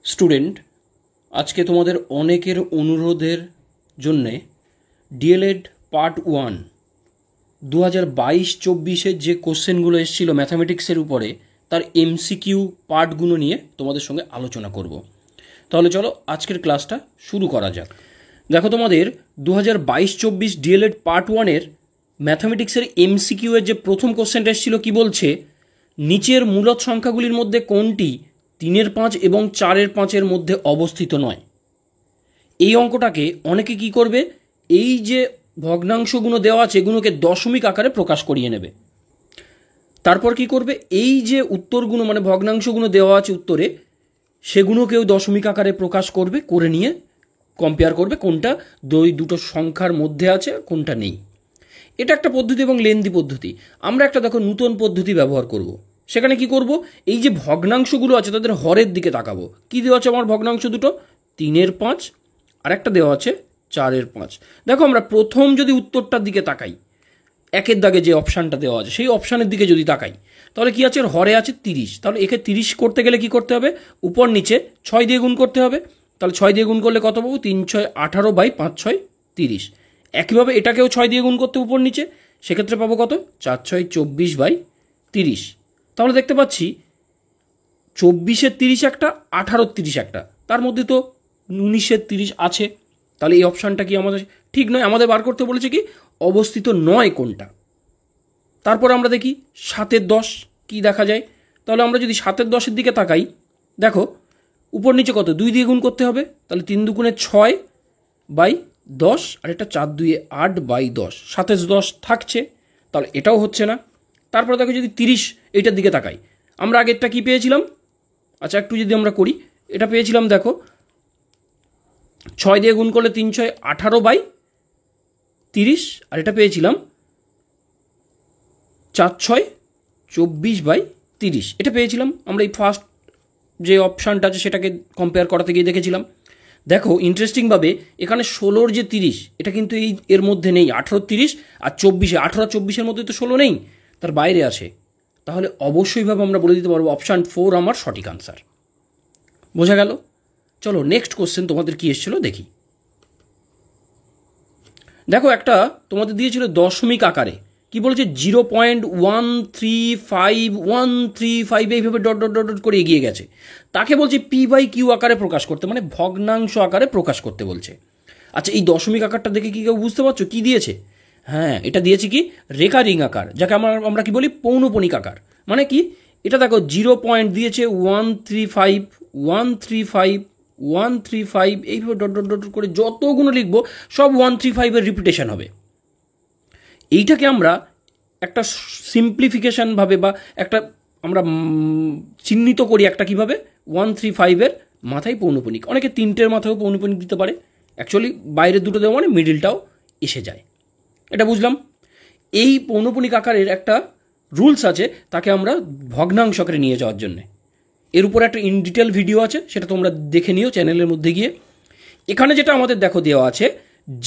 Student, আজকে তোমাদের অনেকের অনুরোধের জন্যে ডিএলএড পার্ট 1 2022-24 যে কোশ্চেনগুলো এসেছিলো ম্যাথামেটিক্সের উপরে তার এমসিকিউ পার্টগুলো নিয়ে তোমাদের সঙ্গে আলোচনা করব। তাহলে চলো আজকের ক্লাসটা শুরু করা যাক। দেখো, তোমাদের 2022-24 ডিএলএড পার্ট 1-এর ম্যাথামেটিক্সের এমসিকিউ এর যে প্রথম কোশ্চেনটা এসেছিলো কি বলছে, নিচের মূলদ সংখ্যাগুলির মধ্যে কোনটি 3-5 এবং 4-5 মধ্যে অবস্থিত নয়। এই অঙ্কটাকে অনেকে কি করবে, এই যে ভগ্নাংশগুলো দেওয়া আছে এগুলোকে দশমিক আকারে প্রকাশ করিয়ে নেবে। তারপর কি করবে, এই যে উত্তরগুলো মানে ভগ্নাংশগুলো দেওয়া আছে উত্তরে সেগুলোকেও দশমিক আকারে প্রকাশ করবে, করে নিয়ে কম্পেয়ার করবে কোনটা দুটো সংখ্যার মধ্যে আছে কোনটা নেই। এটা একটা পদ্ধতি এবং লেন্দি পদ্ধতি। আমরা একটা দেখো নতুন পদ্ধতি ব্যবহার করব। সেখানে কি করব, এই যে ভগ্নাংশগুলো আছে তাদের হরের দিকে তাকাবো। কি দেওয়া আছে আমার ভগ্নাংশ দুটো? 3-5 আর একটা দেওয়া আছে 4-5। দেখো, আমরা প্রথম যদি উত্তরটার দিকে তাকাই, একের দাগে যে অপশানটা দেওয়া আছে সেই অপশানের দিকে যদি তাকাই, তাহলে কি আছে, হরে আছে 30। তাহলে একে 30 করতে গেলে কি করতে হবে, উপর নিচে 6 দিয়ে গুণ করতে হবে। তাহলে 6 দিয়ে গুণ করলে কত পাবো? 3-6 18 বাই 5-6 30। একইভাবে এটাকেও 6 দিয়ে গুণ করতে উপর নিচে, সেক্ষেত্রে পাবো কত? 4-6 24 বাই 30। তাহলে দেখতে পাচ্ছি 24-এর 30 একটা, 18-র 30 একটা, তার মধ্যে তো 19-এর 30 আছে। তাহলে এই অপশানটা কি আমাদের ঠিক নয়, আমাদের বার করতে বলেছে কি অবস্থিত নয় কোনটা। তারপর আমরা দেখি 7-10 কি দেখা যায়। তাহলে আমরা যদি 7-10-এর দিকে তাকাই, দেখো উপর নিচে কত, 2 দিয়ে গুণ করতে হবে। তাহলে 3 দুগুণে 6 বাই 10 আর এটা 4-2-এ 8 বাই 10, 7-10 থাকছে, তাহলে এটাও হচ্ছে না। তারপর দেখো যদি 30 এইটার দিকে তাকাই, আমরা আগেরটা কি পেয়েছিলাম, আচ্ছা একটু যদি আমরা করি, এটা পেয়েছিলাম দেখো 6 দিয়ে গুণ করলে 3-6 18 বাই 30 আর এটা পেয়েছিলাম 4-6 24 বাই 30। এটা পেয়েছিলাম আমরা এই ফার্স্ট যে অপশানটা আছে সেটাকে কম্পেয়ার করাতে গিয়ে দেখেছিলাম। দেখো ইন্টারেস্টিংভাবে এখানে 16-র যে 30 এটা কিন্তু এর মধ্যে নেই। 18-র 30 আর 24-এ 18-24-এর মধ্যে তো 16 নেই, তার বাইরে আছে। তাহলে অবশ্যইভাবে আমরা বলে দিতে পারবো অপশান 4 আমার সঠিক আনসার। বোঝা গেল? চলো নেক্সট কোশ্চেন তোমাদের কি এসেছিল দেখি। দেখো একটা তোমাদের দিয়েছিল দশমিক আকারে, কি বলেছে 0.135 এইভাবে ডট ডট ডট ডট করে এগিয়ে গেছে। তাকে বলছে P/Q আকারে প্রকাশ করতে, মানে ভগ্নাংশ আকারে প্রকাশ করতে বলছে। আচ্ছা, এই দশমিক আকারটা দেখে কি কেউ বুঝতে পারছো কি দিয়েছে? হ্যাঁ, এটা দিয়েছে কি রেকারিং আকার, যাকে আমরা কি বলি পৌনপণিক আকার। মানে কি, এটা দেখো 0 পয়েন্ট দিয়েছে 135 এইভাবে ডট ডট ডট করে যতগুলো লিখবো সব 135-এর রিপিটেশন হবে। এইটাকে আমরা একটা সিম্পলিফিকেশন ভাবে বা একটা আমরা চিহ্নিত করি একটা কিভাবে, 135-এর মাথায় পৌনপণিক। অনেকে 3টের মাথায়ও পৌনপণিক দিতে পারে, অ্যাকচুয়ালি বাইরের দুটো দেওয়া মানে মিডিলটাও এসে যায়। এটা বুঝলাম। এই পৌনপণিক আকারের একটা রুলস আছে, তাকে আমরা ভগ্নাংশ আকারে নিয়ে যাওয়ার জন্যে। এর উপর একটা ইন ডিটেল ভিডিও আছে, সেটা তোমরা দেখে নিও চ্যানেলের মধ্যে গিয়ে। এখানে যেটা আমাদের দেখো দেওয়া আছে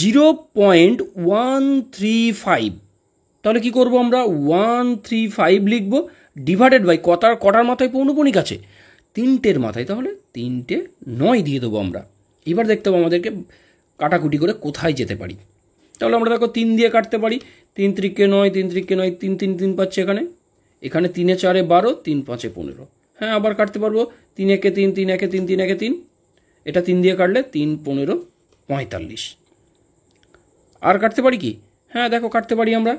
0.135, তাহলে কি করব আমরা 135 লিখব, ডিভাইডেড বাই কটার মাথায় পৌনপণিক আছে? 3টের মাথায়, তাহলে 3টে 9 দিয়ে দেবো আমরা। এবার দেখতে হবে আমাদেরকে কাটাকুটি করে কোথায় যেতে পারি। তাহলে আমরা দেখো 3 দিয়ে কাটতে পারি, 3-3 9, 3-3 9, 3 পাচ্ছে এখানে, 3-4 12, 3-5 15। হ্যাঁ, আবার কাটতে পারবো 3-1 3, 3-1 3, 3-1 3, এটা 3 দিয়ে কাটলে 3-15 45। আর কাটতে পারি কি? হ্যাঁ দেখো কাটতে পারি আমরা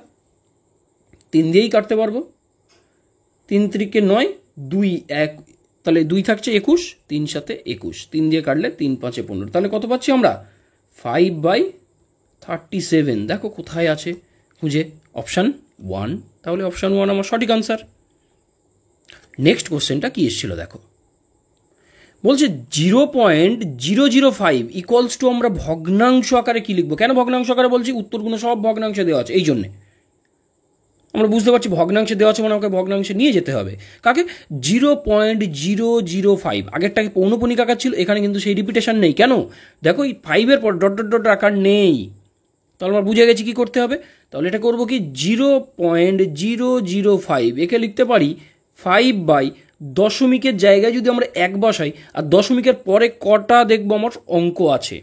3 দিয়েই কাটতে পারবো। 3-3 9, 2-1, তাহলে 2 থাকছে 21, 3-7-21, 3 দিয়ে কাটলে 3-5 15। তাহলে কত পাচ্ছি আমরা? 5/37। দেখো কোথায় আছে খুঁজে, অপশান 1। তাহলে অপশান 1 আমার সঠিক আনসার। নেক্সট কোশ্চেনটা কি এসেছিল দেখো, বলছে 0.005 ইকুয়ালস টু আমরা ভগ্নাংশ আকারে কি লিখবো। কেন ভগ্নাংশ আকারে বলছি? উত্তরগুলো সব ভগ্নাংশে দেওয়া আছে, এই জন্যে আমরা বুঝতে পারছি ভগ্নাংশে দেওয়া আছে মানে আমাকে ভগ্নাংশে নিয়ে যেতে হবে। কাকে? 0.005। আগেরটাকে পৌনপণিক আকার ছিল, এখানে কিন্তু সেই রিপিটেশন নেই। কেন? দেখো এই 5-এর পর ডট ডট ডট আকার নেই, তাহলে আমরা বুঝে গেছি কি করতে হবে। তাহলে এটা করবো কি 0.005, একে লিখতে পারি 5/, দশমিকের জায়গায় যদি আমরা 1 বসাই, আর দশমিকের পরে কটা দেখবো আমার অঙ্ক আছে,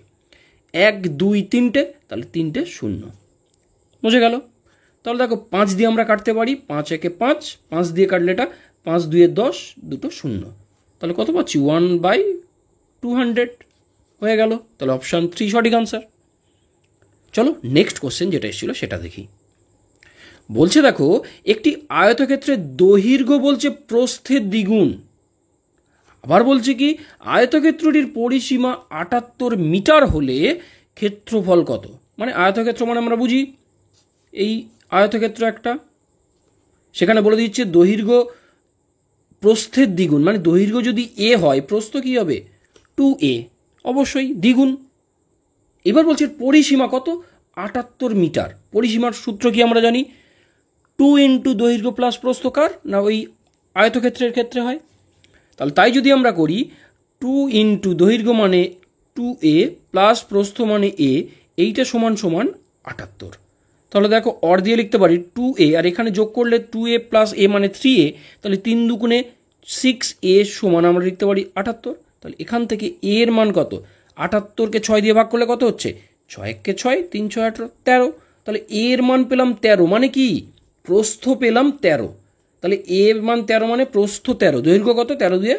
1 2 3টে, তাহলে 3টে 0। বুঝে গেল? তাহলে দেখো 5 দিয়ে আমরা কাটতে পারি, 5 একে 5, 5 দিয়ে কাটলে এটা 5 2 10, দুটো 0, তাহলে কত পাচ্ছি 1/200 হয়ে গেল। তাহলে অপশান 3 সঠিক আনসার। চলো নেক্সট কোশ্চেন যেটা এসেছিল সেটা দেখি। বলছে দেখো একটি আয়তক্ষেত্রের দৈর্ঘ্য বলছে প্রস্থের দ্বিগুণ, আবার বলছে কি আয়তক্ষেত্রটির পরিসীমা 78 মিটার হলে ক্ষেত্রফল কত। মানে আয়তক্ষেত্র মানে আমরা বুঝি এই আয়তক্ষেত্র একটা, সেখানে বলে দিচ্ছে দৈর্ঘ্য প্রস্থের দ্বিগুণ, মানে দৈর্ঘ্য যদি a হয় প্রস্থ কি হবে 2a, অবশ্যই দ্বিগুণ। এবার বলছে পরিসীমা কত 78 মিটার। পরিসীমার সূত্র কি আমরা জানি, 2 × দৈর্ঘ্য প্লাস প্রস্থ কার না ওই আয়তক্ষেত্রের ক্ষেত্রে হয়। তাহলে তাই যদি আমরা করি 2 × দৈর্ঘ্য মানে 2a প্লাস প্রস্থ মানে a, এইটা সমান সমান 78। তাহলে দেখো অর দিয়ে লিখতে পারি 2a, আর এখানে যোগ করলে 2a প্লাস a মানে 3a, তাহলে 3 দুগুণে 6a সমান আমরা লিখতে পারি 78। তাহলে এখান থেকে a এর মান কত, 78কে 6 দিয়ে ভাগ করলে কত হচ্ছে 6 1 6, 3 6 18 13। তাহলে a এর মান পেলাম 13, মানে কি প্রস্থ পেলাম 13। তাহলে a এর মান 13 মানে প্রস্থ 13, দৈর্ঘ্য কত 13 দিয়ে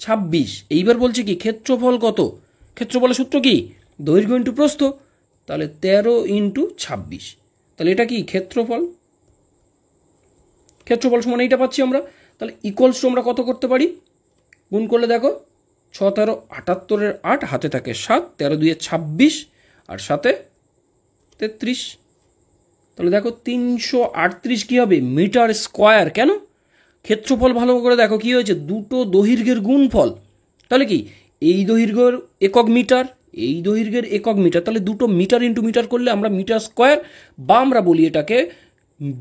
26। এইবার বলছে কি ক্ষেত্রফল কত, ক্ষেত্রফলের সূত্র কি দৈর্ঘ্য ইন্টু প্রস্থ, তাহলে 13 × 26, তাহলে এটা কি ক্ষেত্রফল। ক্ষেত্রফল সমান এইটা পাচ্ছি আমরা। তাহলে ইকুয়ালস টু আমরা কত করতে পারি, গুণ করলে দেখো 6 13 78 8, হাতে থাকে 7, 13 2 26, আর 7 33। তাহলে দেখো 338 কি হবে মিটার স্কোয়ার। কেন, ক্ষেত্রফল ভালো করে দেখো কি হয়েছে, দুটো দৈর্ঘ্যের গুণফল। তাহলে কি এই দৈর্ঘ্যের একক মিটার, এই দৈর্ঘ্যের একক মিটার, তাহলে দুটো মিটার ইন্টু মিটার করলে আমরা মিটার স্কোয়ার, বা আমরা বলি এটাকে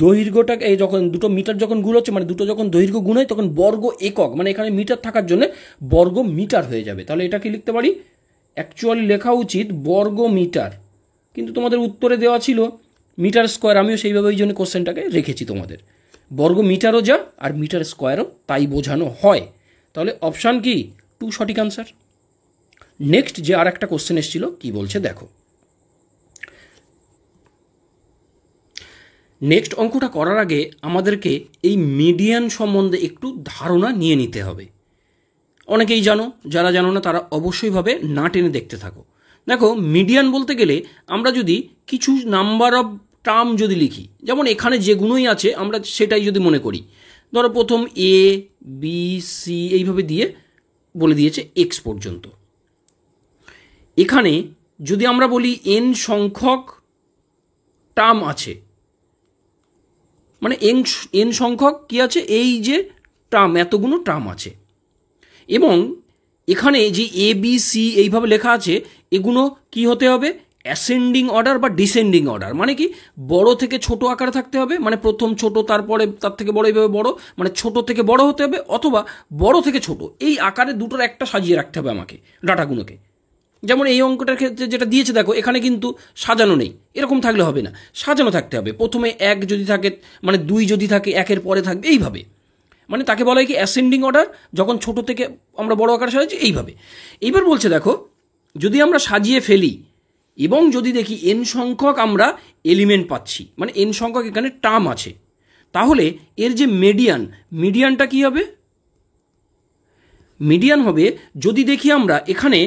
দৈর্ঘ্যটাকে এই যখন দুটো মিটার যখন গুণ হচ্ছে মানে দুটো যখন দৈর্ঘ্য গুণ হয় তখন বর্গ একক, মানে এখানে মিটার থাকার জন্য বর্গ মিটার হয়ে যাবে। তাহলে এটাকে লিখতে পারি, অ্যাকচুয়ালি লেখা উচিত বর্গ মিটার, কিন্তু তোমাদের উত্তরে দেওয়া ছিল মিটার স্কোয়ার, আমিও সেইভাবে ওই জন্য কোশ্চেনটাকে রেখেছি তোমাদের। বর্গ মিটারও যা আর মিটার স্কোয়ারও তাই বোঝানো হয়। তাহলে অপশান কি 2 সঠিক আনসার। নেক্সট যে আর একটা কোশ্চেন এসেছিল কি বলছে দেখো। নেক্সট অঙ্কটা করার আগে আমাদেরকে এই মিডিয়ান সম্বন্ধে একটু ধারণা নিয়ে নিতে হবে। অনেকেই জানো, যারা জানো না তারা অবশ্যইভাবে না টেনে দেখতে থাকো। দেখো মিডিয়ান বলতে গেলে আমরা যদি কিছু নাম্বার অফ টার্ম যদি লিখি, যেমন এখানে যেগুলোই আছে আমরা সেটাই যদি মনে করি, ধরো প্রথম a b c এইভাবে দিয়ে বলে দিয়েছে x পর্যন্ত। এখানে যদি আমরা বলি n সংখ্যক টার্ম আছে, মানে n সংখ্যক কি আছে, এই যে টার্ম এতগুলো টার্ম আছে, এবং এখানে যে এ বি সি এইভাবে লেখা আছে, এগুলো কি হতে হবে অ্যাসেন্ডিং অর্ডার বা ডিসেন্ডিং অর্ডার। মানে কি বড় থেকে ছোট আকারে থাকতে হবে, মানে প্রথম ছোট তারপরে তার থেকে বড় এইভাবে বড়, মানে ছোট থেকে বড় হতে হবে, অথবা বড় থেকে ছোট, এই আকারে দুটোর একটা সাজিয়ে রাখতে হবে আমাকে ডাটাগুলোকে। যেমন এই অঙ্কটার ক্ষেত্রে যেটা দিয়েছে দেখো, এখানে কিন্তু সাজানো নেই, এরকম থাকলে হবে না, সাজানো থাকতে হবে। প্রথমে 1 যদি থাকে, মানে 2 যদি থাকে 1-এর পরে থাকবে, এইভাবে, মানে তাকে বলা হয় কি অ্যাসেন্ডিং অর্ডার, যখন ছোট থেকে আমরা বড় আকারে সাজাচ্ছি এইভাবে। এইবার বলছে দেখো যদি আমরা সাজিয়ে ফেলি এবং যদি দেখি n সংখ্যক আমরা এলিমেন্ট পাচ্ছি, মানে n সংখ্যক এখানে টার্ম আছে, তাহলে এর যে মিডিয়ানটা কি হবে, মিডিয়ান হবে যদি দেখি আমরা এখানে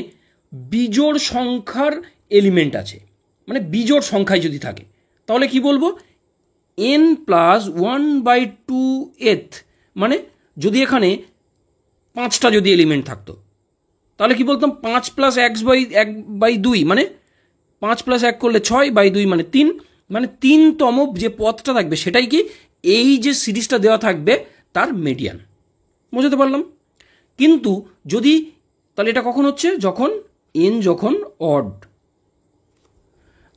বিজোড় সংখ্যার এলিমেন্ট আছে, মানে বিজোড় সংখ্যায় যদি থাকে, তাহলে কি বলবো n + 1/2th, মানে যদি এখানে 5টা যদি এলিমেন্ট থাকতো তাহলে কি বলতাম 5 + 1/2, মানে 5 + 1 করলে 6/2 মানে 3, মানে 3তম যে পদটা থাকবে সেটাই কি এই যে সিরিজটা দেওয়া থাকবে তার মিডিয়ান। বুঝতে পারলাম? কিন্তু যদি তাহলে এটা কখন হচ্ছে, যখন n যখন অড,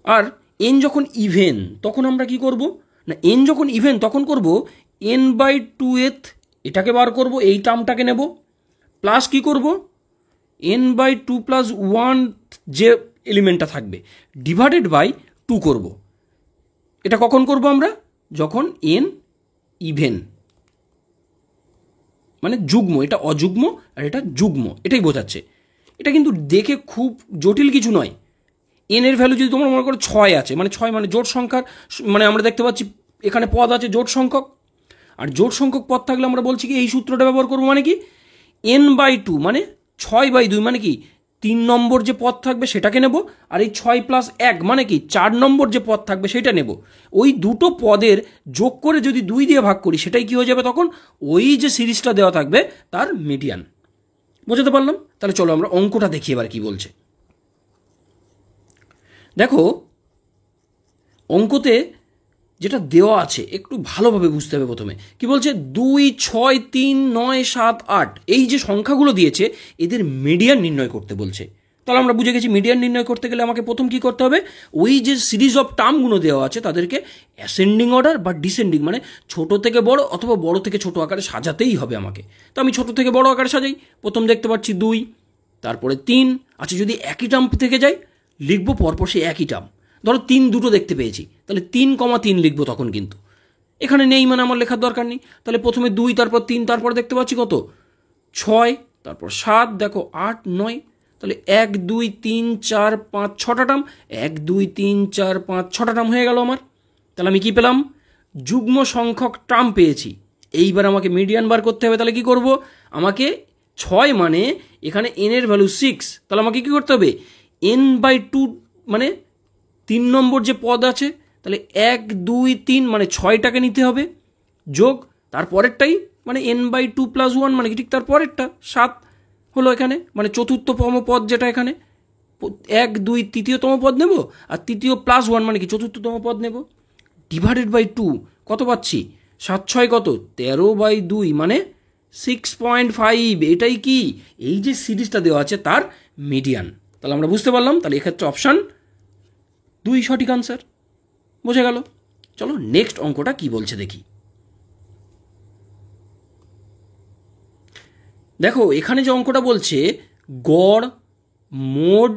আর n যখন ইভেন তখন আমরা কি করব না, n যখন ইভেন তখন করব n/2th, এটাকে বার করব, এই টার্মটাকে নেব, প্লাস কি করব n/2 + 1 যে এলিমেন্টটা থাকবে ডিভাইডেড বাই 2 করব। এটা কখন করব আমরা, যখন n ইভেন। মানে যুগ্ম, এটা অযুগ্ম আর এটা যুগ্ম, এটাই বোঝাচ্ছে। এটা কিন্তু দেখে খুব জটিল কিছু নয়। এনের ভ্যালু যদি তোমরা মনে করো 6 আছে, মানে 6 মানে জোট সংখ্যার, মানে আমরা দেখতে পাচ্ছি এখানে পদ আছে জোট সংখ্যক, আর জোট সংখ্যক পদ থাকলে আমরা বলছি কি এই সূত্রটা ব্যবহার করবো, মানে কি n/2 মানে 6/2 মানে কি 3 নম্বর যে পদ থাকবে সেটাকে নেব, আর এই 6+1 মানে কি 4 নম্বর যে পদ থাকবে সেটা নেব। ওই দুটো পদের যোগ করে যদি 2 দিয়ে ভাগ করি সেটাই কি হয়ে যাবে তখন, ওই যে সিরিজটা দেওয়া থাকবে তার মিডিয়ান। বুঝতে পারলাম? তাহলে চলো আমরা অঙ্কটা দেখি এবার কি বলছে। দেখো অঙ্কতে যেটা দেওয়া আছে একটু ভালোভাবে বুঝতে হবে। প্রথমে কি বলছে, 2, 6, 3, 9, 7, 8 এই যে সংখ্যাগুলো দিয়েছে এদের মিডিয়ান নির্ণয় করতে বলছে। তাহলে আমরা বুঝে গেছি মিডিয়ান নির্ণয় করতে গেলে আমাকে প্রথম কি করতে হবে, ওই যে সিরিজ অফ টার্মগুলো দেওয়া আছে তাদেরকে অ্যাসেন্ডিং অর্ডার বা ডিসেন্ডিং মানে ছোট থেকে বড় অথবা বড় থেকে ছোট আকারে সাজাতেই হবে আমাকে। তো আমি ছোট থেকে বড় আকারে সাজাই। প্রথম দেখতে পাচ্ছি 2, তারপরে 3। আচ্ছা যদি একই টার্ম থেকে যাই লিখবো পরপর সেই একই টার্ম। ধরো 3 দুটো দেখতে পেয়েছি, তাহলে 3,3 লিখবো তখন, কিন্তু এখানে নেই মানে আমার লেখার দরকার নেই। তাহলে প্রথমে 2, তারপর 3, তারপর দেখতে পাচ্ছি কত 6, তারপর 7, দেখো 8, 9, তাহলে 1, 2, 3, 4, 5, 6টা টার্ম, 1, 2, 3, 4, 5, 6টা টার্ম হয়ে গেল আমার। তাহলে আমি কি পেলাম, যুগ্ম সংখ্যক টার্ম পেয়েছি। এইবার আমাকে মিডিয়ান বার করতে হবে। তাহলে কি করব, আমাকে 6 মানে এখানে n এর ভ্যালু 6, তাহলে আমাকে কি করতে হবে n/2 মানে 3 নম্বর যে পদ আছে, তাহলে 1, 2, 3 মানে 6টাকে নিতে হবে, যোগ তারপরেরটাই মানে n/2 + 1 মানে কি ঠিক তারপরেরটা 7 হলো এখানে, মানে চতুর্থতম পদ যেটা এখানে 1, 2 তৃতীয়তম পদ নেব, আর তৃতীয় +1 মানে কি চতুর্থতম পদ নেব, ডিভাইডেড বাই 2 কত পাচ্ছি 7, 6 কত 13/2 মানে 6.5। এটাই কি এই যে সিরিজটা দেওয়া আছে তার মিডিয়ান। তাহলে আমরা বুঝতে পারলাম, তাহলে এক্ষেত্রে অপশান 2 সঠিক আনসার। বোঝা গেল? চলো নেক্সট অঙ্কটা কি বলছে দেখি। দেখো এখানে যে অঙ্কটা বলছে গড় মোড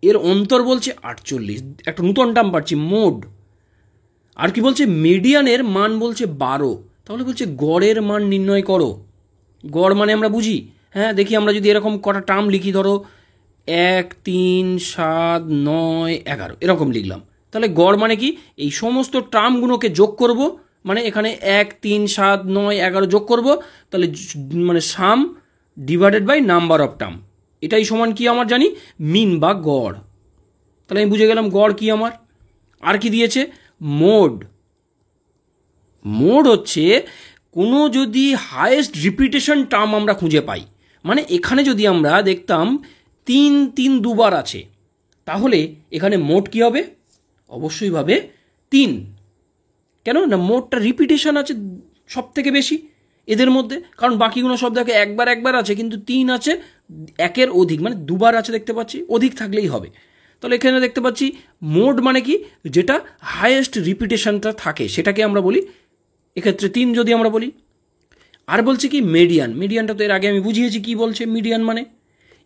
এর অন্তর বলছে 48, একটা নতুন টার্ম পাচ্ছি মোড। আর কি বলছে মিডিয়ানের মান বলছে 12। তাহলে বলছে গড়ের মান নির্ণয় করো। গড় মানে আমরা বুঝি, হ্যাঁ দেখি আমরা যদি এরকম কটা টার্ম লিখি, ধরো 1, 3, 7, 9, 11 এরকম লিখলাম, তাহলে গড় মানে কি এই সমস্ত টার্মগুলোকে যোগ করব, মানে এখানে 1, 3, 7, 9, 11 যোগ করব, তাহলে মানে sum divided by number of term, এটাই সমান কি আমার জানি মিন বা গড়। তাহলে আমি বুঝে গেলাম গড় কি আমার। আর কি দিয়েছে মোড। মোড হচ্ছে কোনো যদি হায়েস্ট রিপিটেশন টার্ম আমরা খুঁজে পাই, মানে এখানে যদি আমরা দেখতাম 3, 3 দুবার আছে, তাহলে এখানে মোড কি হবে, অবশ্যই ভাবে 3। কেন না মোডটা রিপিটেশন আছে সব থেকে বেশি এদের মধ্যে, কারণ বাকিগুলো সব দেখে একবার আছে, কিন্তু 3 আছে একের অধিক, মানে দুবার আছে দেখতে পাচ্ছি, অধিক থাকলেই হবে। তাহলে এখানে দেখতে পাচ্ছি মোড মানে কি যেটা হায়েস্ট রিপিটেশনটা থাকে সেটাকে আমরা বলি এক্ষেত্রে 3 যদি আমরা বলি। আর বলছে কি মিডিয়ান। মিডিয়ানটা তো এর আগে আমি বুঝিয়েছি কি বলছে মিডিয়ান মানে।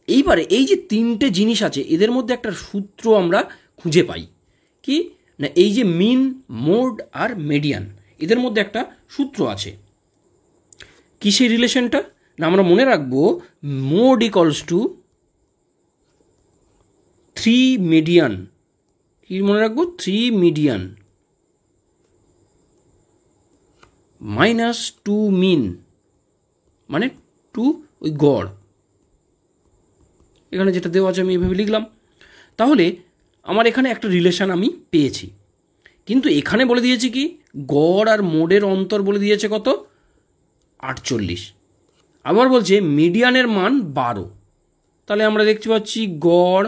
এইবারে এই যে 3টে জিনিস আছে এদের মধ্যে একটা সূত্র আমরা খুঁজে পাই, কি না এই যে মিন মোড আর মিডিয়ান এদের মধ্যে একটা সূত্র আছে। কি সেই রিলেশনটা না আমরা মনে রাখবো, মোড ইকুয়ালস টু 3 মিডিয়ান। কি মনে রাখবো 3 মিডিয়ান -2 মিন মানে 2 ওই গড়। এখানে যেটা দেওয়া আছে আমি এইভাবে লিখলাম। তাহলে আমার এখানে একটা রিলেশন আমি পেয়েছি, কিন্তু এখানে বলে দিয়েছি কি গড় আর মোডের অন্তর বলে দিয়েছে কত 48। আবার বলছে মিডিয়ানের মান 12। তাহলে আমরা দেখতে পাচ্ছি গড়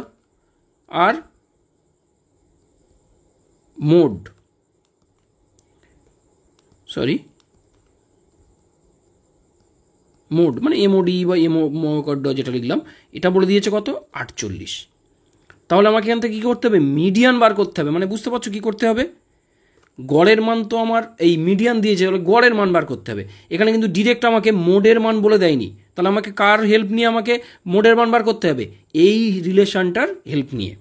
আর মোড, মোড মানে এমওডি বা এমওকড যেটা লিখলাম এটা বলে দিয়েছে কত 48। তাহলে আমাকে এখান থেকে কী করতে হবে মিডিয়ান বার করতে হবে, মানে বুঝতে পারছো কী করতে হবে, গড়ের মান তো আমার এই মিডিয়ান দিয়েছে, বলে গড়ের মান বার করতে হবে। এখানে কিন্তু ডিরেক্ট আমাকে মোডের মান বলে দেয়নি, তাহলে আমাকে কার হেল্প নিয়ে আমাকে মোডের মান বার করতে হবে, এই রিলেশনটার হেল্প নিয়ে।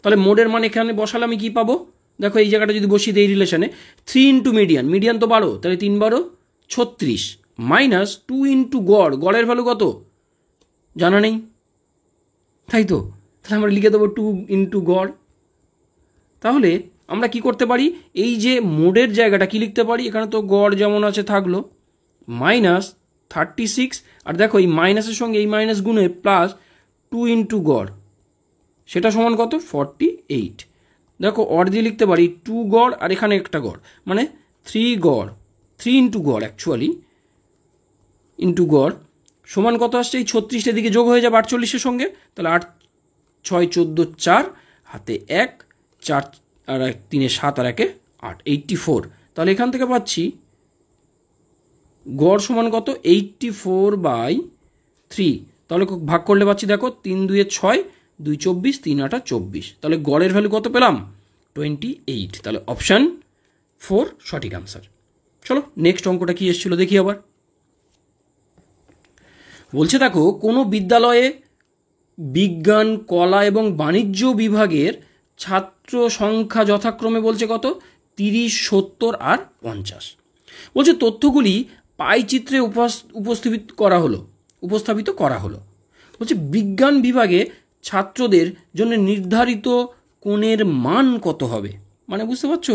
তাহলে মোডের মান এখানে বসালে আমি কী পাবো, দেখো এই জায়গাটা যদি বসিয়ে দিই এই রিলেশনে 3 ইন্টু মিডিয়ান, মিডিয়ান তো 12, তাহলে 3 × 12 = 36 মাইনাস 2 ইন্টু গড়, গড়ের ভ্যালু কত জানা নেই, তাই তো? তাহলে আমরা লিখে দেবো 2 ইন্টু গড়। তাহলে আমরা কি করতে পারি, এই যে মোডের জায়গাটা কি লিখতে পারি, এখানে তো গড় যেমন আছে থাকলো, মাইনাস 36, আর দেখো এই মাইনাসের সঙ্গে এই মাইনাস গুণে প্লাস 2 ইন্টু গড়, সেটা সমান কত 48। দেখো অর দিয়ে লিখতে পারি 2 গড় আর এখানে একটা গড়, মানে 3 গড়, 3 ইন্টু গড় অ্যাকচুয়ালি, ইন্টু গড় সমান কত আসছে, এই 36 দিকে যোগ হয়ে যাবে 48-এর সঙ্গে, তাহলে 8 6 14 4 হাতে 1 4 আর 3 7 আর 1 8, 84। তাহলে এখান থেকে পাচ্ছি গড় সমান কত 84/3। তাহলে ভাগ করলে পাচ্ছি দেখো 3 2 6, 2 24, 3 8 24। তাহলে গড়ের ভ্যালু কত পেলাম 28। তাহলে অপশান 4 সঠিক আনসার। চলো নেক্সট অঙ্কটা কি এসেছিল দেখি আবার। বলছে দেখো কোনো বিদ্যালয়ে বিজ্ঞান, কলা এবং বাণিজ্য বিভাগের ছাত্র সংখ্যা যথাক্রমে বলছে কত 30, 70 আর 50। বলছে তথ্যগুলি পাই চিত্রে উপস্থাপিত করা হলো। বলছে বিজ্ঞান বিভাগে ছাত্রদের জন্য নির্ধারিত কোণের মান কত হবে, মানে বুঝতে পারছো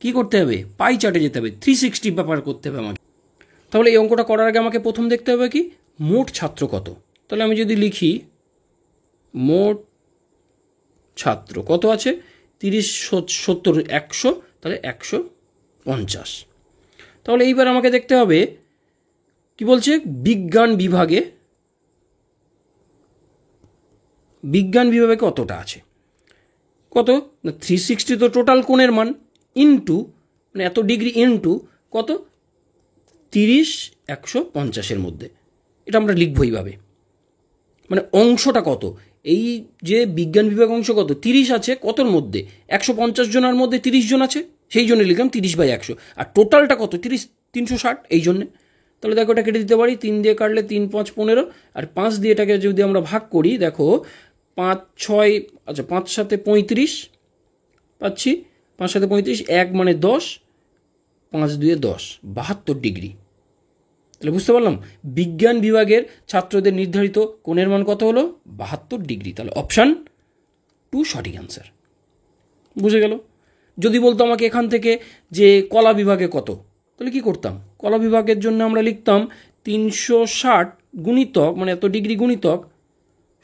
কি করতে হবে, পাই চার্টে যেতে হবে, 360 ব্যাপার করতে হবে আমাকে। তাহলে এই অঙ্কটা করার আগে আমাকে প্রথম দেখতে হবে কি মোট ছাত্র কত। তাহলে আমি যদি লিখি মোট ছাত্র কত আছে 30, 70, 100, তাহলে 150। তাহলে এইবার আমাকে দেখতে হবে কি বলছে বিজ্ঞান বিভাগে কতটা আছে, কত না 360 তো টোটাল কোণের মান, ইন্টু মানে এত ডিগ্রি ইন্টু কত 30 150-এর মধ্যে, এটা আমরা লিখবো এইভাবে। মানে অংশটা কত, এই যে বিজ্ঞান বিভাগ অংশ কত 30 আছে, কতর মধ্যে 150 জনের মধ্যে 30 জন আছে, সেই জন্য লিখলাম 30/100। আর টোটালটা কত 360, এই জন্যে। তাহলে দেখো এটা কেটে দিতে পারি, 3 দিয়ে কাটলে 3 5 15, আর 5 দিয়ে এটাকে যদি আমরা ভাগ করি দেখো 5 6, আচ্ছা 5 7 35 পাচ্ছি, 5 7 35, 1 মানে 10, 5 2 10, 72 ডিগ্রি। তাহলে বুঝতে পারলাম বিজ্ঞান বিভাগের ছাত্রদের নির্ধারিত কোণের মান কত হলো 72 ডিগ্রি। তাহলে অপশান 2 সঠিক অ্যান্সার। বুঝে গেল। যদি বলতো আমাকে এখান থেকে যে কলা বিভাগে কত, তাহলে কি করতাম, কলা বিভাগের জন্য আমরা লিখতাম 360 গুণিতক মানে এত ডিগ্রি গুণিতক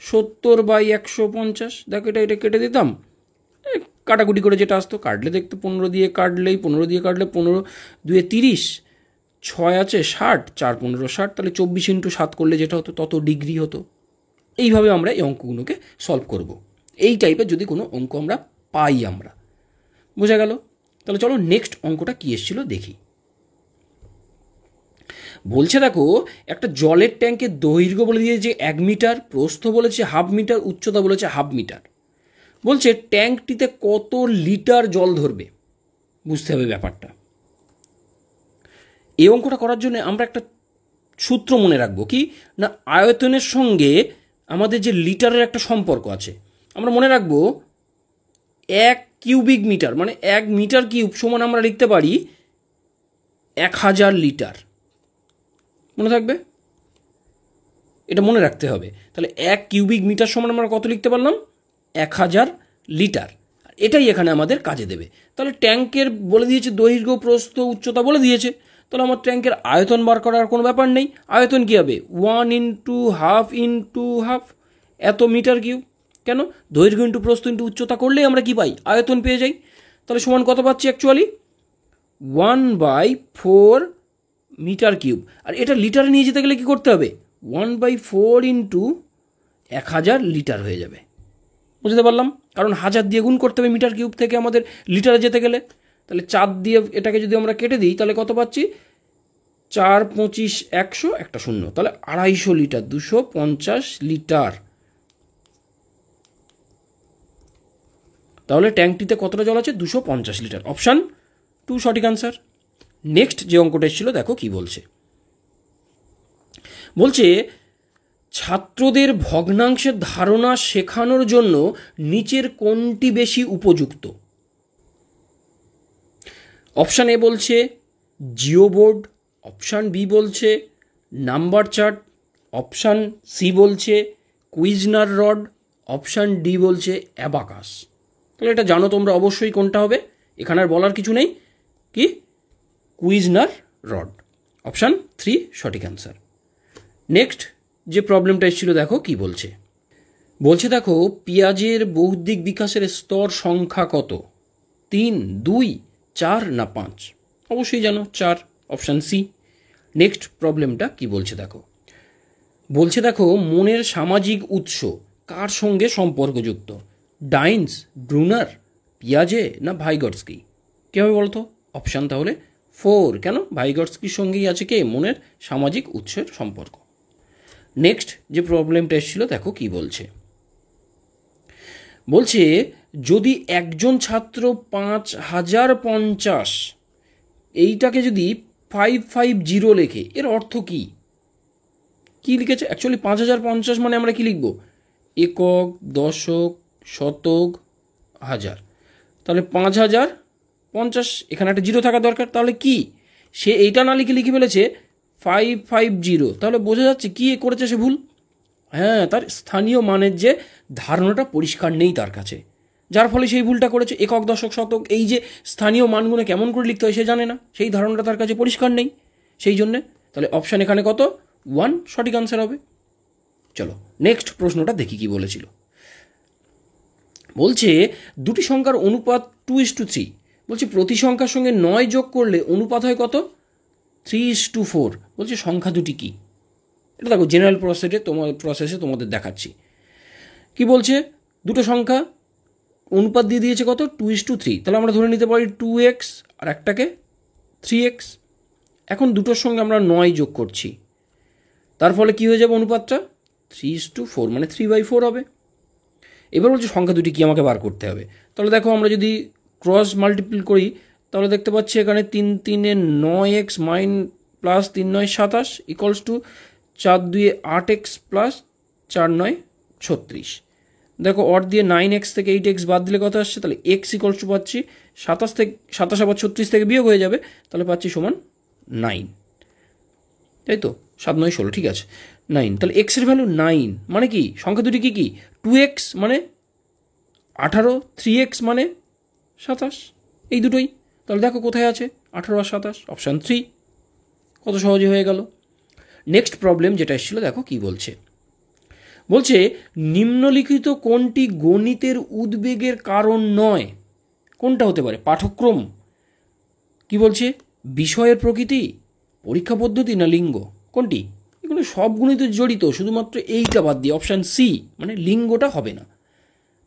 70/150। দেখো এটা কেটে দিতাম, কাটাকুটি করে যেটা আসতো, কাটলে দেখতে 15 দিয়ে কাটলে 15 2 30, 6 আছে 60, 4 15 60, তাহলে 24 × 7 করলে যেটা হতো তত ডিগ্রি হতো। এইভাবে আমরা এই অঙ্কগুলোকে সলভ করব। এই টাইপের যদি কোনো অঙ্ক আমরা পাই আমরা, বোঝা গেল। তাহলে চলো নেক্সট অঙ্কটা কি এসেছিল দেখি। বলছে দেখো একটা জলের ট্যাঙ্কের দৈর্ঘ্য বলে দিয়েছে 1 মিটার, প্রস্থ বলেছে 1/2 মিটার, উচ্চতা বলেছে 1/2 মিটার। বলছে ট্যাঙ্কটিতে কত লিটার জল ধরবে, বুঝতে হবে ব্যাপারটা। এই অঙ্কটা করার জন্য আমরা একটা সূত্র মনে রাখবো কি না, আয়তনের সঙ্গে আমাদের যে লিটারের একটা সম্পর্ক আছে। আমরা মনে রাখবো 1 কিউবিক মিটার মানে 1 মিটার কিউব সমান আমরা লিখতে পারি 1000 লিটার, মনে থাকবে, এটা মনে রাখতে হবে। তাহলে 1 কিউবিক মিটার সমান আমরা কত লিখতে পারলাম 1000 লিটার, এটাই এখানে আমাদের কাজে দেবে। তাহলে ট্যাঙ্কের বলে দিয়েছে দৈর্ঘ্য, প্রস্থ, উচ্চতা বলে দিয়েছে, তাহলে আমার ট্যাঙ্কের আয়তন বার করার কোনো ব্যাপার নেই। আয়তন কী হবে 1 × 1/2 এত মিটার কিউব। কেন, দৈর্ঘ্য ইন্টু প্রস্থ ইন্টু উচ্চতা করলেই আমরা কি পাই আয়তন পেয়ে যাই। তাহলে সমান কত পাচ্ছি অ্যাকচুয়ালি 1/4 মিটার কিউব। আর এটা লিটারে নিয়ে যেতে গেলে কি করতে হবে 1/4 × 1000 লিটার হয়ে যাবে, বুঝতে পারলাম, কারণ 1000 দিয়ে গুণ করতে হবে মিটার কিউব থেকে আমাদের লিটারে যেতে গেলে। তাহলে 4 দিয়ে এটাকে যদি আমরা কেটে দিই তাহলে কত পাচ্ছি 4 25 100 একটা শূন্য, তাহলে 250 লিটার, 250 লিটার। তাহলে ট্যাঙ্কটিতে কতটা জল আছে 250 লিটার, অপশান 2 সঠিক আনসার। নেক্সট যে অঙ্কটা এসেছিল দেখো কি বলছে। বলছে ছাত্রদের ভগ্নাংশের ধারণা শেখানোর জন্য নিচের কোনটি বেশি উপযুক্ত। অপশান এ বলছে জিও বোর্ড, অপশান বি বলছে নাম্বার চার্ট, অপশান সি বলছে কুইজনার রড, অপশান ডি বলছে অ্যাবাকাস। তাহলে এটা জানো তোমরা অবশ্যই কোনটা হবে, এখানে আর বলার কিছু নেই, কি কুইজনার রড। অপশান 3 সঠিক অ্যান্সার। নেক্সট যে প্রবলেমটা এসেছিল দেখো কি বলছে। বলছে দেখো পেঁয়াজের বৌদ্ধিক বিকাশের স্তর সংখ্যা কত? 3, 2, 4 না 5? অবশ্যই জানো 4, অপশান সি। নেক্সট প্রবলেমটা কি বলছে দেখো। বলছে দেখো মনের সামাজিক উৎস কার সঙ্গে সম্পর্কযুক্ত? ডাইন্স, ব্রুনার, পিয়াজে না ভাইগটস্কি? কী হবে বলতো? অপশান তাহলে 4। কেন? ভাইগটস্কির সঙ্গেই আছে কে? মনের সামাজিক উৎসের সম্পর্ক। নেক্সট যে প্রবলেমটা এসেছিল দেখো কি বলছে। বলছে যদি একজন ছাত্র 5050 এইটাকে যদি 550 লেখে এর অর্থ কি? কি লিখেছে? অ্যাকচুয়ালি 5050 মানে আমরা কি লিখব? একক, দশক, শতক, হাজার। তাহলে 5050, এখানে একটা 0 থাকা দরকার। তাহলে কি সে এইটা না লিখে ফেলেছে 550? তাহলে বোঝা যাচ্ছে কি করেছে সে ভুল। হ্যাঁ, তার স্থানীয় মানের যে ধারণাটা পরিষ্কার নেই তার কাছে, যার ফলে সেই ভুলটা করেছে। একক, দশক, শতক এই যে স্থানীয় মানগুলো কেমন করে লিখতে হয় সে জানে না, সেই ধারণাটা তার কাছে পরিষ্কার নেই, সেই জন্যে। তাহলে অপশান এখানে কত? 1 সঠিক আনসার হবে। চলো নেক্সট প্রশ্নটা দেখি কি বলেছিল। বলছে দুটি সংখ্যার অনুপাত 2:3। বলছে প্রতি সংখ্যার সঙ্গে 9 যোগ করলে অনুপাত হয় কত? 3:4। বলছে সংখ্যা দুটি কি? এটা দেখো জেনারেল প্রসেসে তোমাদের দেখাচ্ছি। কি বলছে? দুটো সংখ্যা অনুপাত দিয়ে দিয়েছে কত? 2:3। তাহলে আমরা ধরে নিতে পারি 2x আর একটাকে 3x। এখন দুটোর সঙ্গে আমরা 9 যোগ করছি, তার ফলে কী হয়ে যাবে অনুপাতটা? 3:4, মানে 3/4 হবে। এবার বলছে সংখ্যা দুটি কি আমাকে বার করতে হবে। তাহলে দেখো আমরা যদি ক্রস মাল্টিপ্ল করি তাহলে দেখতে পাচ্ছি এখানে 3 3 9x plus 3 9 27 equals to 4 2 8x plus 4 9 36। দেখো অর দিয়ে 9x থেকে 8x বাদ দিলে কত আসছে? তাহলে x ইকুয়ালস টু পাচ্ছি 27 আবার 36 থেকে বিয়োগ হয়ে যাবে, তাহলে পাচ্ছি সমান 9। তাই তো? 7 9 16, ঠিক আছে 9। তাহলে x এর ভ্যালু 9, মানে কি সংখ্যা দুটি কি কি? 2x মানে 18, 3x মানে 27, এই দুটোই। তাহলে দেখো কোথায় আছে 18 আর 27, অপশান 3। কত সহজে হয়ে গেল। নেক্সট প্রবলেম যেটা এসেছিল দেখো কি বলছে। বলছে নিম্নলিখিত কোনটি গণিতের উদ্বেগের কারণ নয়? কোনটা হতে পারে? পাঠ্যক্রম, কি বলছে বিষয়ের প্রকৃতি, পরীক্ষা পদ্ধতি না লিঙ্গ? কোনটি? এগুলো সবগুলোই তো জড়িত, শুধুমাত্র এইটা বাদ দিয়ে অপশান সি, মানে লিঙ্গটা হবে না।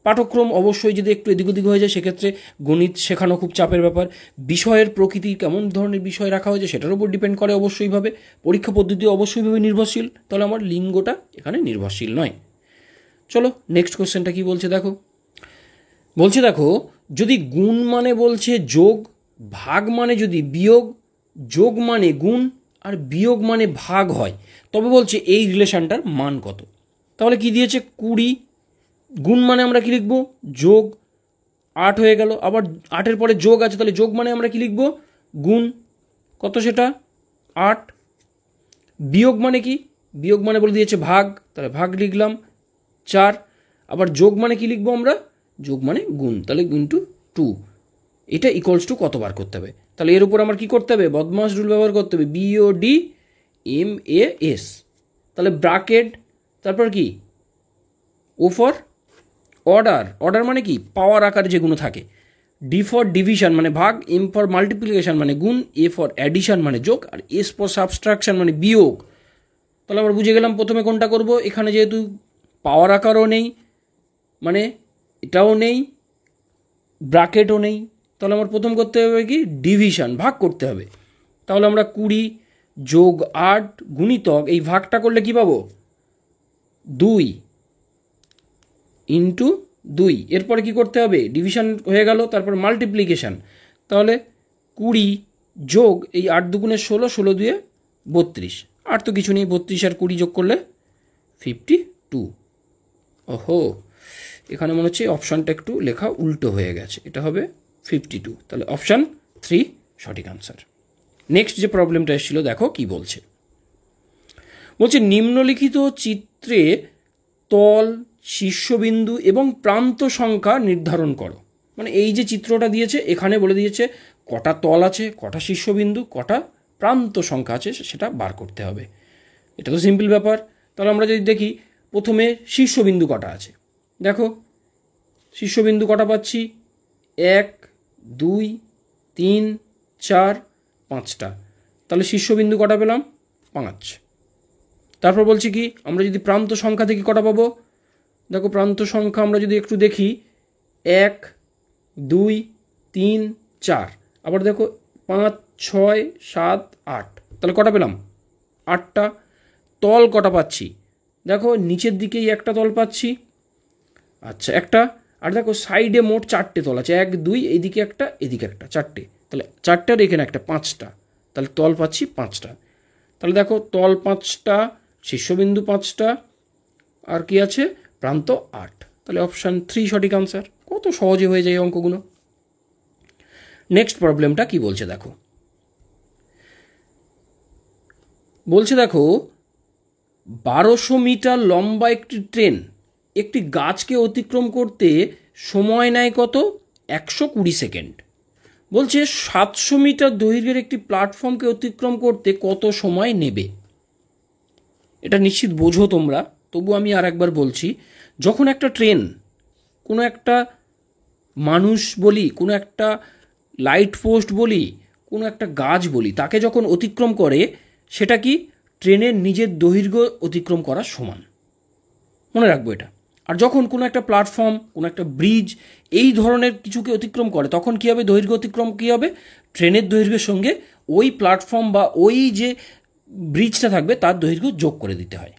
পাঠ্যক্রম অবশ্যই যদি একটু এদিক ওদিক হয়ে যায় সেক্ষেত্রে গণিত শেখানো খুব চাপের ব্যাপার। বিষয়ের প্রকৃতি, কেমন ধরনের বিষয় রাখা হয়েছে সেটার উপর ডিপেন্ড করে অবশ্যইভাবে। পরীক্ষা পদ্ধতি অবশ্যইভাবে নির্ভরশীল, তাহলে আমার লিঙ্গটা এখানে নির্ভরশীল নয়। চলো নেক্সট কোশ্চেনটা কি বলছে দেখো। বলছে দেখো যদি গুণ মানে বলছে যোগ, ভাগ মানে যদি বিয়োগ, যোগ মানে গুণ আর বিয়োগ মানে ভাগ হয়, তবে বলছে এই রিলেশনটার মান কত? তাহলে কি দিয়েছে? 20। গুণ মানে আমরা কি লিখব? যোগ। 8 হয়ে গেল, আবার 8-এর পরে যোগ আছে, তাহলে যোগ মানে আমরা কি লিখব? গুণ। কত সেটা? 8। বিয়োগ মানে কি? বিয়োগ মানে বলে দিয়েছে ভাগ, তাহলে ভাগ লিখলাম 4। আবার যোগ মানে কি লিখবো আমরা? যোগ মানে গুণ, তাহলে ইন্টু 2। এটা ইকুয়ালস টু কতবার করতে হবে? তাহলে এর উপর আমার কি করতে হবে? বদমাস রুল ব্যবহার করতে হবে, BODMAS। তাহলে ব্র্যাকেট, তারপর কি ও ফর অর্ডার, অর্ডার মানে কি পাওয়ার আকারে যেগুলো থাকে, ডি ফর ডিভিশন মানে ভাগ, এম ফর মাল্টিপ্লিকেশন মানে গুণ, এ ফর অ্যাডিশন মানে যোগ, আর এস ফর সাবস্ট্রাকশন মানে বিয়োগ। তাহলে আমরা বুঝে গেলাম প্রথমে কোনটা করব। এখানে যেহেতু পাওয়ার আকারও নেই, মানে এটাও নেই, ব্র্যাকেটও নেই, তাহলে আমার প্রথম করতে হবে কি? ডিভিশন, ভাগ করতে হবে। তাহলে আমরা 20 যোগ 8 গুণিতক, এই ভাগটা করলে কি পাবো? 2 ইন্টু 2। এরপরে কি করতে হবে? ডিভিশন হয়ে গেল, তারপর মাল্টিপ্লিকেশান। তাহলে 20 যোগ এই 8 দুগুণে 16, 16 2 32। আর তো কিছু নেই, 32 আর 20 যোগ করলে 52। ওহো, এখানে মনে হচ্ছে অপশানটা একটু লেখা উল্টো হয়ে গেছে, এটা হবে 52। তাহলে অপশান 3 সঠিক আনসার। নেক্সট যে প্রবলেমটা এসেছিল দেখো কি বলছে। বলছে নিম্নলিখিত চিত্রে তল, শীর্ষবিন্দু এবং প্রান্ত সংখ্যা নির্ধারণ করো। মানে এই যে চিত্রটা দিয়েছে এখানে বলে দিয়েছে কটা তল আছে, কটা শীর্ষবিন্দু, কটা প্রান্ত সংখ্যা আছে সেটা বার করতে হবে। এটা তো সিম্পল ব্যাপার। তাহলে আমরা যদি দেখি প্রথমে শীর্ষবিন্দু কটা আছে, দেখো শীর্ষবিন্দু কটা পাচ্ছি, 1 2 3 4 5টা। তাহলে শীর্ষবিন্দু কটা পেলাম, 5। তারপর বলছি কি আমরা যদি প্রান্ত সংখ্যা দেখি কটা পাবো, দেখো প্রান্ত সংখ্যা আমরা যদি একটু দেখি 1 2 3 4, আবার দেখো 5 6 7 8, তাহলে কটা পেলাম, 8টা। তল কটা পাচ্ছি, দেখো নিচের দিকেই একটা তল পাচ্ছি, আচ্ছা একটা। আর দেখো সাইডে মোট 4টে তল আছে, 1 2 এইদিকে একটা এদিকে একটা, 4টে। তাহলে 4টার এখানে একটা 5টা, তাহলে তল পাচ্ছি 5টা। তাহলে দেখো তল 5টা, শীর্ষবিন্দু 5টা, আর কি আছে প্রান্ত 8। তাহলে অপশান 3 সঠিক আনসার। কত সহজে হয়ে যায় অঙ্কগুলো। নেক্সট প্রবলেমটা কি বলছে দেখো। বলছে দেখো 1200 মিটার লম্বা একটি ট্রেন একটি গাছকে অতিক্রম করতে সময় নেয় কত, 120 সেকেন্ড। বলছে 700 মিটার দৈর্ঘ্যের একটি প্ল্যাটফর্মকে অতিক্রম করতে কত সময় নেবে। এটা নিশ্চিত বোঝো তোমরা, তবু আমি আর একবার বলছি। যখন একটা ট্রেন, কোনো একটা মানুষ বলি, কোনো একটা লাইট পোস্ট বলি, কোনো একটা গাছ বলি, তাকে যখন অতিক্রম করে সেটা কি ট্রেনের নিজের দৈর্ঘ্য অতিক্রম করার সমান, মনে রাখবো এটা। আর যখন কোনো একটা প্ল্যাটফর্ম, কোনো একটা ব্রিজ এই ধরনের কিছুকে অতিক্রম করে তখন কী হবে, দৈর্ঘ্য অতিক্রম কী হবে, ট্রেনের দৈর্ঘ্যের সঙ্গে ওই প্ল্যাটফর্ম বা ওই যে ব্রিজটা থাকবে তার দৈর্ঘ্য যোগ করে দিতে হয়,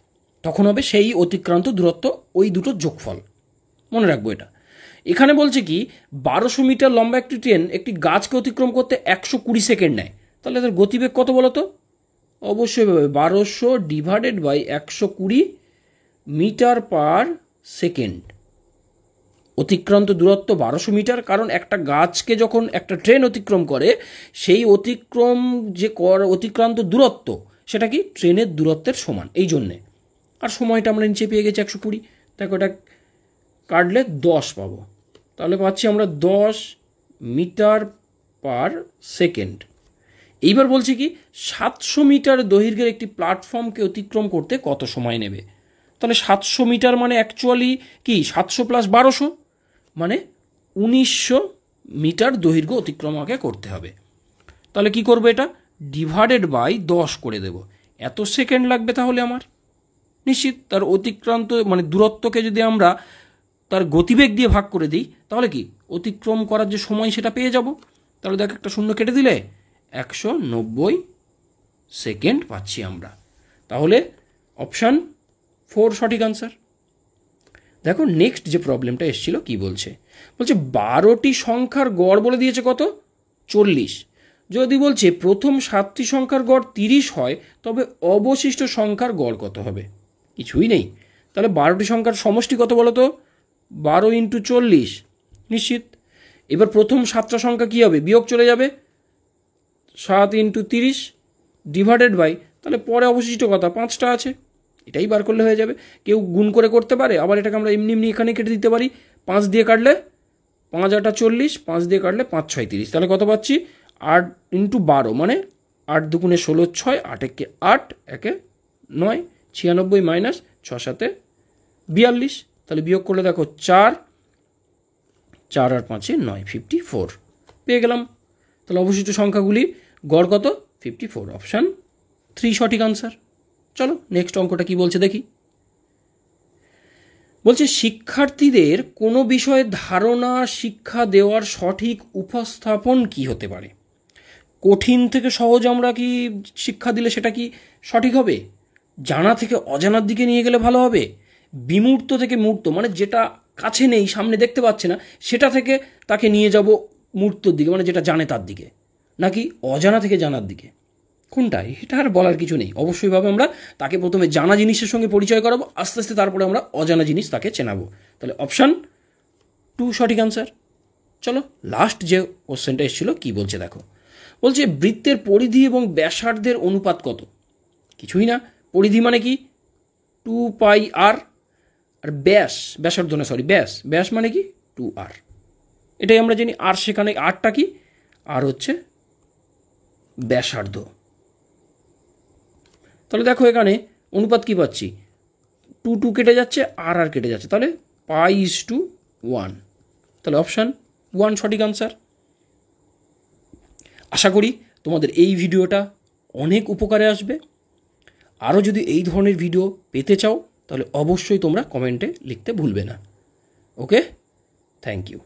তখন হবে সেই অতিক্রান্ত দূরত্ব ওই দুটোর যোগফল, মনে রাখবো এটা। এখানে বলছে কি 1200 মিটার লম্বা একটি ট্রেন একটি গাছকে অতিক্রম করতে 120 সেকেন্ড নেয়। তাহলে তার গতিবেগ কত বলো তো, অবশ্যই 1200 divided by 120 metre per second. অতিক্রান্ত দূরত্ব 1200 মিটার, কারণ একটা গাছকে যখন একটা ট্রেন অতিক্রম করে সেই অতিক্রম যে অতিক্রান্ত দূরত্ব সেটা কি ট্রেনের দূরত্বের সমান, এই জন্যে। আর সময়টা আমরা নিচে পেয়ে গেছি 120, দেখো এটা কাটলে 10 পাবো, তাহলে পাচ্ছি আমরা 10 মিটার পার সেকেন্ড। এইবার বলছি কি 700 মিটার দৈর্ঘ্যের একটি প্ল্যাটফর্মকে অতিক্রম করতে কত সময় নেবে। তাহলে 700 মিটার মানে অ্যাকচুয়ালি কি 700 প্লাস 1200 মানে 1900 মিটার দৈর্ঘ্য অতিক্রম আমাকে করতে হবে। তাহলে কি করবো, এটা ডিভাইডেড বাই 10 করে দেব, এত সেকেন্ড লাগবে তাহলে আমার নিশ্চিত। তার অতিক্রান্ত মানে দূরত্বকে যদি আমরা তার গতিবেগ দিয়ে ভাগ করে দিই তাহলে কি অতিক্রম করার যে সময় সেটা পেয়ে যাব। তাহলে দেখ একটা শূন্য কেটে দিলে 190 সেকেন্ড পাচ্ছি আমরা। তাহলে অপশান 4 সঠিক আনসার। দেখো নেক্সট যে প্রবলেমটা এসেছিল কি বলছে, বলছে 12টি সংখ্যার গড় বলে দিয়েছে কত, 40। যদি বলছে প্রথম 7টি সংখ্যার গড় 30 হয় তবে অবশিষ্ট সংখ্যার গড় কত হবে, কিছুই নেই। তাহলে 12টি সংখ্যার সমষ্টি কত বলো তো, 12 × 40 নিশ্চিত। এবার প্রথম 7টা সংখ্যা কী হবে, বিয়োগ চলে যাবে, 7 × 30 ডিভাইডেড বাই, তাহলে পরে অবশিষ্ট কথা 5টা আছে, এটাই বার করলে হয়ে যাবে। কেউ গুণ করে করতে পারে, আবার এটাকে আমরা এমনি এমনি এখানে কেটে দিতে পারি। 5 দিয়ে কাটলে 5 × 8 40, 5 দিয়ে কাটলে 5 × 6 30, তাহলে কত পাচ্ছি 8 × 12 মানে 8 × 2 = 16, 6 8 × 8 1 9, 96 মাইনাস 6 7 42, তাহলে বিয়োগ করলে দেখো 4 4 আর 5 9, 54 পেয়ে গেলাম। তাহলে অবশিষ্ট সংখ্যাগুলি গড় কত, 54, অপশান 3 সঠিক আনসার। চলো নেক্সট অঙ্কটা কি বলছে দেখি। বলছে শিক্ষার্থীদের কোনো বিষয়ে ধারণা শিক্ষা দেওয়ার সঠিক উপস্থাপন কি হতে পারে। কঠিন থেকে সহজ আমরা কি শিক্ষা দিলে সেটা কি সঠিক হবে, জানা থেকে অজানার দিকে নিয়ে গেলে ভালো হবে, বিমূর্ত থেকে মূর্ত মানে যেটা কাছে নেই সামনে দেখতে পাচ্ছে না সেটা থেকে তাকে নিয়ে যাব মূর্তর দিকে মানে যেটা জানে তার দিকে, নাকি অজানা থেকে জানার দিকে, কোনটাই এটা আর বলার কিছু নেই। অবশ্যইভাবে আমরা তাকে প্রথমে জানা জিনিসের সঙ্গে পরিচয় করাবো, আস্তে আস্তে তারপরে আমরা অজানা জিনিস তাকে চেনাবো। তাহলে অপশান 2 সঠিক আনসার। চলো লাস্ট যে কোশ্চেনটা এসেছিলো কি বলছে দেখো। বলছে বৃত্তের পরিধি এবং ব্যাসার্ধের অনুপাত কত? কিছুই না, পরিধি মানে কি 2πr, আর ব্যাসার্ধ না সরি ব্যাস মানে কি 2r। এটাই আমরা জানি। আর সেখানে আরটা কি? আর হচ্ছে ব্যাসার্ধ। তাহলে দেখো এখানে অনুপাত কি পাচ্ছি, 2 কেটে যাচ্ছে, আর কেটে যাচ্ছে, তাহলে π/1। তাহলে অপশান 1 সঠিক আনসার। আশা করি তোমাদের এই ভিডিওটা অনেক উপকারে আসবে। আরও যদি এই ধরনের ভিডিও পেতে চাও তাহলে অবশ্যই তোমরা কমেন্টে লিখতে ভুলবে না। ওকে, থ্যাংক ইউ।